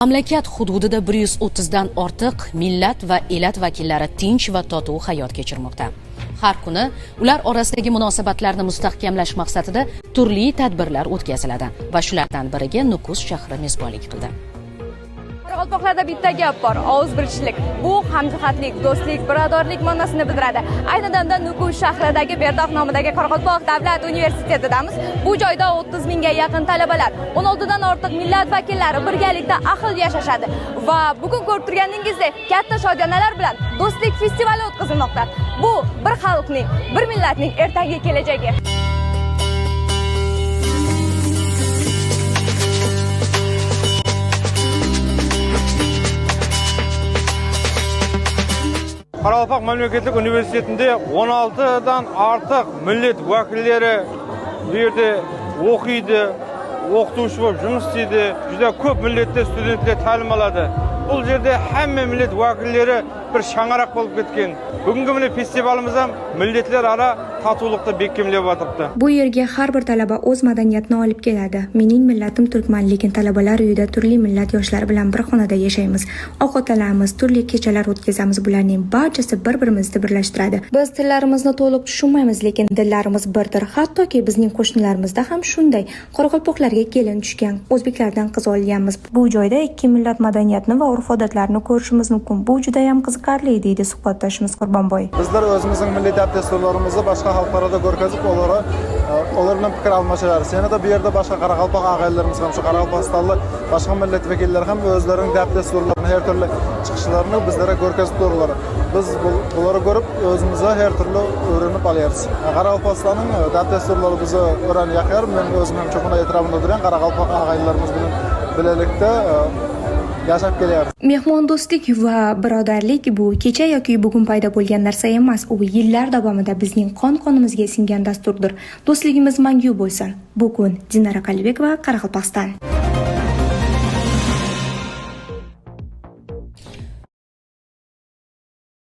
Mamlakat hududida 130 dan ortiq millat va elat vakillari tinch va totuv hayot kechirmoqda. Har kuni ular orasidagi munosabatlarni mustahkamlash maqsadida turli tadbirlar o'tkaziladi va shulardan biriga Nukus shahri mezbonlik qildi. Qoraqalpoqlarda bitta gap bor, og'izbirchilik. Bu hamjihatlik, do'stlik, birodarlik ma'nosini bildiradi. Ayni damda Nukus shahridagi Berdoq nomidagi Qoraqalpoq davlat universitetidamiz. Bu joyda 30 mingga yaqin talabalar, 16 dan ortiq millat vakillari birgalikda ahil yashashadi va bugun ko'rib turganingizdek katta shodiyonalar bilan do'stlik festivali o'tkazilmoqda. Bu bir xalqning, bir millatning ertangi kelajagi. Qoraqalpoq mamlakatlik universitetinde 16 dan artıq millet vakilleri bu yerda o'qiydi, o'qituvchi bo'lib жұмыс isteydi. Juda ko'p millatda studentlar ta'lim oladi. Bu yerda hamma millat vakilleri bir şang'aroq bo'lib ketgan. Bugungi mana festivalimiz ham millatlar ara tatuvlikda bekimlab o'tiribdi. Bu yerga har bir talaba o'z madaniyatini olib keladi. Mening millatim turkman, lekin talabalar uyida turli millat yoshlari bilan bir xonada yashaymiz. Ovqatlanamiz, turli kechalar o'tkazamiz. Bularning barchasi bir-birimizni birlashtiradi. Biz tillarimizni to'liq tushunmaymiz, lekin dillarimiz birdir. Hattoki bizning qo'shnilarimizda ham shunday. Qoraqalpoqlarga kelin tushgan, o'zbeklardan qiz olganmiz. Bu joyda ikki millat madaniyatini va urf-odatlarini ko'rishimiz mumkin. Bu juda ham qiziqarli, deydi suhbatdoshimiz Qurbonboy. Bizlar o'zimizning milliy dasturlarimizni boshqa xalqlarda ko'rgazib, ular bilan fikr almashamiz. Yana-da bu yerda boshqa Qoraqalpoq og'aylarimiz ham, shu Qoraqalpog'istonlik boshqa millat vakillari ham o'zlarining dasturlarini, har turli chiqishlarini bizlarga ko'rgazib turadilar. Biz bularni ko'rib, o'zimizga har turli o'rganib olyapmiz. Qoraqalpog'istonning dasturlari bizni o'rganib yaqar. Men o'zim ham cho'qina e'tirofida turgan Qoraqalpoq og'aylarimiz bilan birgalikda yashab kelyapmiz. Mehmondo'stlik va birodarlik bu kecha yoki bugun paydo bo'lgan narsa emas. U yillar davomida bizning qon-qonimizga singan dasturdir. Do'stligimiz mangu bo'lsin. Bu kun Dinara Qalibekova, Qoraqalpog'iston.